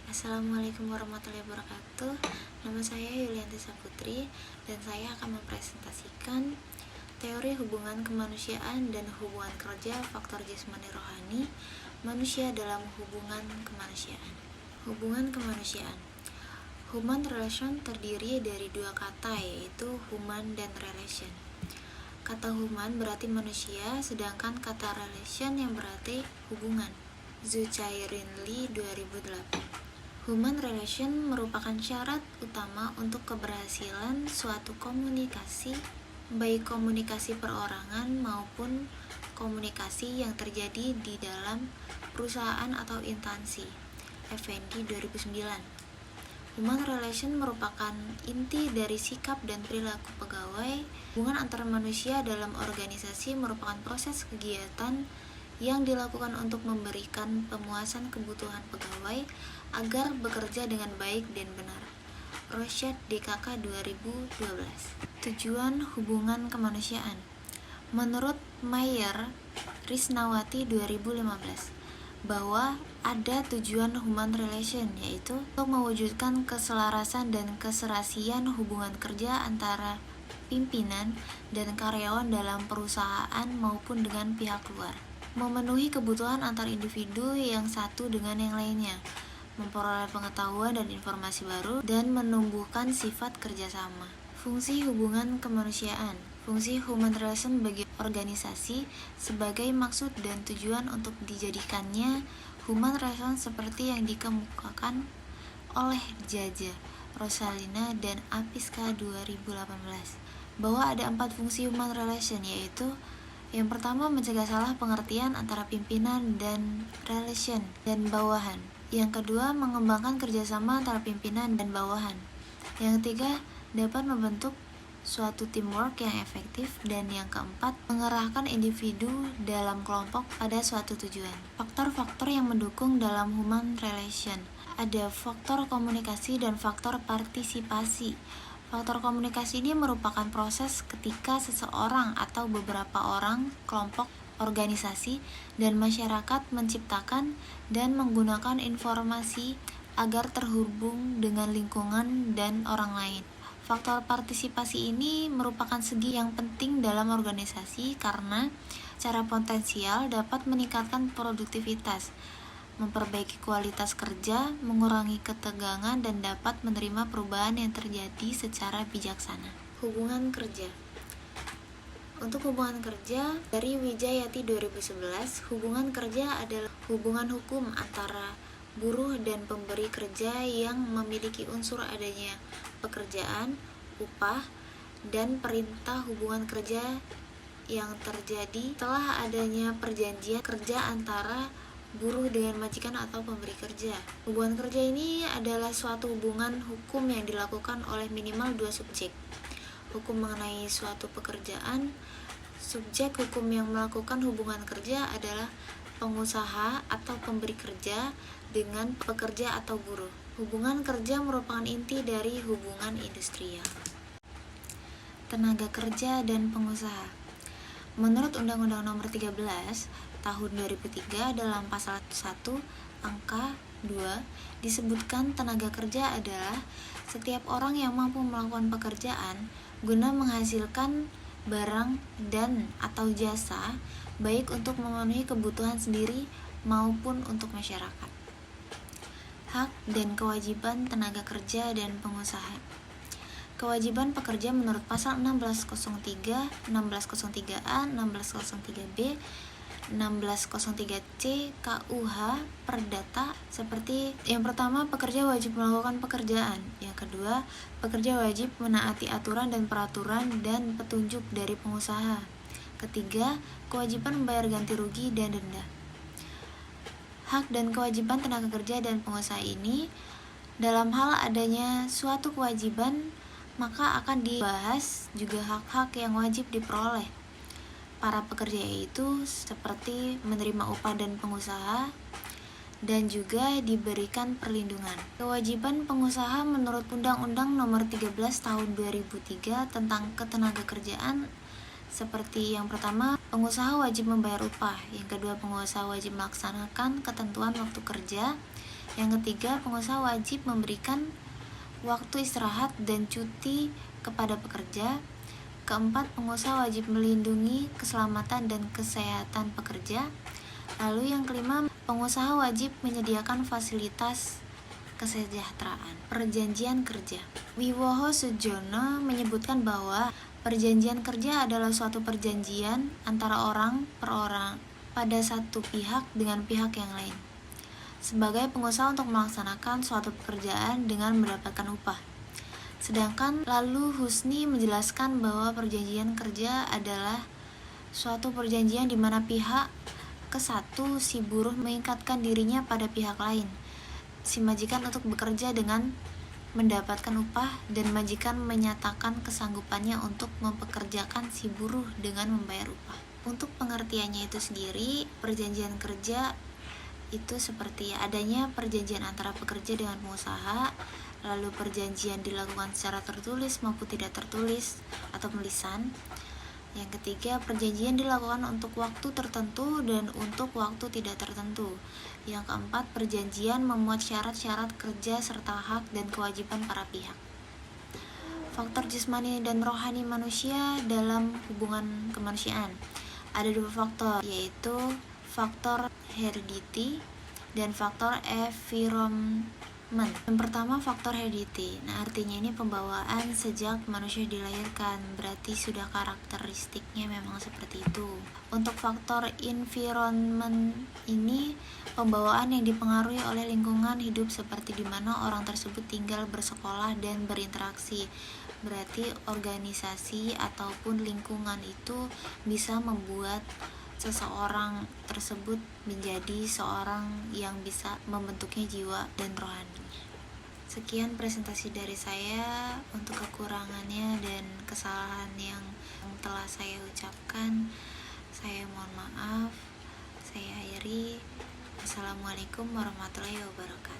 Assalamualaikum warahmatullahi wabarakatuh. Nama saya Yulianti Saputri dan saya akan mempresentasikan teori hubungan kemanusiaan dan hubungan kerja faktor jasmani rohani manusia dalam hubungan kemanusiaan. Hubungan kemanusiaan. Human relation terdiri dari dua kata, yaitu human dan relation. Kata human berarti manusia, sedangkan kata relation yang berarti hubungan. Zhu Rinli 2008. Human relation merupakan syarat utama untuk keberhasilan suatu komunikasi, baik komunikasi perorangan maupun komunikasi yang terjadi di dalam perusahaan atau instansi. Effendi 2009. Human relation merupakan inti dari sikap dan perilaku pegawai. Hubungan antar manusia dalam organisasi merupakan proses kegiatan yang dilakukan untuk memberikan pemuasan kebutuhan pegawai agar bekerja dengan baik dan benar. Rochette DKK 2012. Tujuan hubungan kemanusiaan. Menurut Mayer Risnawati 2015, bahwa ada tujuan human relation, yaitu untuk mewujudkan keselarasan dan keserasian hubungan kerja antara pimpinan dan karyawan dalam perusahaan maupun dengan pihak luar, memenuhi kebutuhan antar individu yang satu dengan yang lainnya, memperoleh pengetahuan dan informasi baru, dan menumbuhkan sifat kerjasama. Fungsi hubungan kemanusiaan. Fungsi human relation bagi organisasi sebagai maksud dan tujuan untuk dijadikannya human relation seperti yang dikemukakan oleh Jaja, Rosalina, dan Apiska 2018, bahwa ada 4 fungsi human relation, yaitu yang pertama, mencegah salah pengertian antara pimpinan dan relation dan bawahan. Yang kedua, mengembangkan kerjasama antara pimpinan dan bawahan. Yang ketiga, dapat membentuk suatu teamwork yang efektif. Dan yang keempat, mengerahkan individu dalam kelompok pada suatu tujuan. Faktor-faktor yang mendukung dalam human relation. Ada faktor komunikasi dan faktor partisipasi. Faktor komunikasi ini merupakan proses ketika seseorang atau beberapa orang, kelompok, organisasi, dan masyarakat menciptakan dan menggunakan informasi agar terhubung dengan lingkungan dan orang lain. Faktor partisipasi ini merupakan segi yang penting dalam organisasi karena secara potensial dapat meningkatkan produktivitas, memperbaiki kualitas kerja, mengurangi ketegangan, dan dapat menerima perubahan yang terjadi secara bijaksana. Hubungan kerja. Untuk hubungan kerja, dari Wijayati 2011, hubungan kerja adalah hubungan hukum antara buruh dan pemberi kerja yang memiliki unsur adanya pekerjaan, upah, dan perintah hubungan kerja yang terjadi setelah adanya perjanjian kerja antara buruh dengan majikan atau pemberi kerja. Hubungan kerja ini adalah suatu hubungan hukum yang dilakukan oleh minimal 2 subjek hukum mengenai suatu pekerjaan. Subjek hukum yang melakukan hubungan kerja adalah pengusaha atau pemberi kerja dengan pekerja atau buruh. Hubungan kerja merupakan inti dari hubungan industrial. Tenaga kerja dan pengusaha. Menurut Undang-Undang Nomor 13 Tahun 2003 dalam pasal 1 angka 2 disebutkan tenaga kerja adalah setiap orang yang mampu melakukan pekerjaan guna menghasilkan barang dan atau jasa, baik untuk memenuhi kebutuhan sendiri maupun untuk masyarakat. Hak dan kewajiban tenaga kerja dan pengusaha. Kewajiban pekerja menurut pasal 1603, 1603A, 1603B, 1603C KUH Perdata seperti yang pertama, pekerja wajib melakukan pekerjaan. Yang kedua, pekerja wajib menaati aturan dan peraturan dan petunjuk dari pengusaha. Ketiga, kewajiban membayar ganti rugi dan denda. Hak dan kewajiban tenaga kerja dan pengusaha ini, dalam hal adanya suatu kewajiban, maka akan dibahas juga hak-hak yang wajib diperoleh para pekerja, yaitu seperti menerima upah dan pengusaha dan juga diberikan perlindungan. Kewajiban pengusaha menurut Undang-Undang Nomor 13 Tahun 2003 tentang Ketenagakerjaan seperti yang pertama, pengusaha wajib membayar upah. Yang kedua, pengusaha wajib melaksanakan ketentuan waktu kerja. Yang ketiga, pengusaha wajib memberikan waktu istirahat dan cuti kepada pekerja. Keempat, pengusaha wajib melindungi keselamatan dan kesehatan pekerja. Lalu yang kelima, pengusaha wajib menyediakan fasilitas kesejahteraan. Perjanjian kerja. Wiwoho Sujono menyebutkan bahwa perjanjian kerja adalah suatu perjanjian antara orang per orang pada satu pihak dengan pihak yang lain, sebagai pengusaha untuk melaksanakan suatu pekerjaan dengan mendapatkan upah. Sedangkan lalu Husni menjelaskan bahwa perjanjian kerja adalah suatu perjanjian di mana pihak ke satu, si buruh, mengikatkan dirinya pada pihak lain, si majikan, untuk bekerja dengan mendapatkan upah, dan majikan menyatakan kesanggupannya untuk mempekerjakan si buruh dengan membayar upah. Untuk pengertiannya itu sendiri, perjanjian kerja itu seperti adanya perjanjian antara pekerja dengan pengusaha, lalu perjanjian dilakukan secara tertulis maupun tidak tertulis atau lisan. Yang ketiga, perjanjian dilakukan untuk waktu tertentu dan untuk waktu tidak tertentu. Yang keempat, perjanjian memuat syarat-syarat kerja serta hak dan kewajiban para pihak. Faktor jasmani dan rohani manusia dalam hubungan kemanusiaan. Ada dua faktor, yaitu faktor heredity dan faktor environment. Yang pertama, faktor heredity. Nah, artinya ini pembawaan sejak manusia dilahirkan, berarti sudah karakteristiknya memang seperti itu. Untuk faktor environment ini pembawaan yang dipengaruhi oleh lingkungan hidup, seperti di mana orang tersebut tinggal, bersekolah, dan berinteraksi. Berarti organisasi ataupun lingkungan itu bisa membuat seseorang tersebut menjadi seorang yang bisa membentuknya jiwa dan rohaninya. Sekian presentasi dari saya. Untuk kekurangannya dan kesalahan yang telah saya ucapkan, saya mohon maaf. Saya akhiri. Assalamualaikum warahmatullahi wabarakatuh.